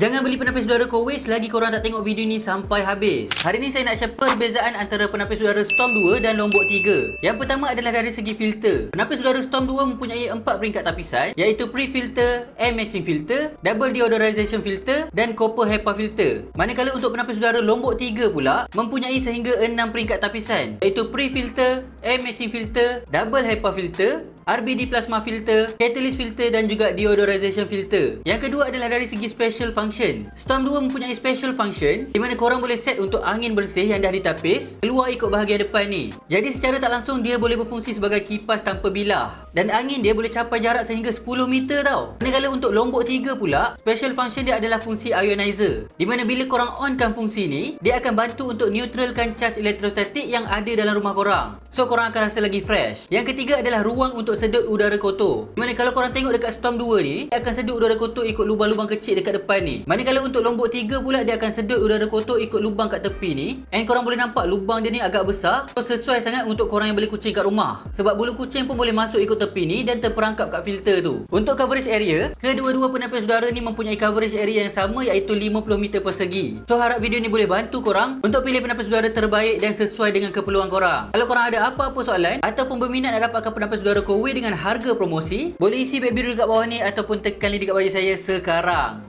Jangan beli penapis udara Kowe selagi korang tak tengok video ni sampai habis. Hari ni saya nak share perbezaan antara penapis udara Storm 2 dan Lombok 3. Yang pertama adalah dari segi filter. Penapis udara Storm 2 mempunyai 4 peringkat tapisan, iaitu pre-filter, air matching filter, double deodorization filter dan copper HEPA filter. Manakala untuk penapis udara Lombok 3 pula mempunyai sehingga 6 peringkat tapisan, iaitu pre-filter, air matching filter, double HEPA filter, RBD plasma filter, catalyst filter dan juga deodorization filter. Yang kedua adalah dari segi special function. Storm 2 mempunyai special function di mana korang boleh set untuk angin bersih yang dah ditapis keluar ikut bahagian depan ni. Jadi secara tak langsung dia boleh berfungsi sebagai kipas tanpa bilah. Dan angin dia boleh capai jarak sehingga 10 meter tau. Manakala untuk Lombok 3 pula, special function dia adalah fungsi ionizer. Di mana bila korang onkan fungsi ni, dia akan bantu untuk neutralkan charge elektrostatik yang ada dalam rumah korang. So korang akan rasa lagi fresh. Yang ketiga adalah ruang untuk sedut udara kotor. Di mana kalau korang tengok dekat Storm 2 ni, dia akan sedut udara kotor ikut lubang-lubang kecil dekat depan ni. Manakala untuk Lombok 3 pula, dia akan sedut udara kotor ikut lubang kat tepi ni. And korang boleh nampak lubang dia ni agak besar. So sesuai sangat untuk korang yang beli kucing kat rumah. Sebab bulu kucing pun boleh masuk ikut tepi ni dan terperangkap kat filter tu. Untuk coverage area, kedua-dua penapis udara ni mempunyai coverage area yang sama, iaitu 50 meter persegi. So harap video ni boleh bantu korang untuk pilih penapis udara terbaik dan sesuai dengan keperluan korang. Kalau korang ada apa-apa soalan ataupun berminat nak dapatkan penapis udara Kowe dengan harga promosi, boleh isi back biru dekat bawah ni ataupun tekan link dekat baju saya sekarang.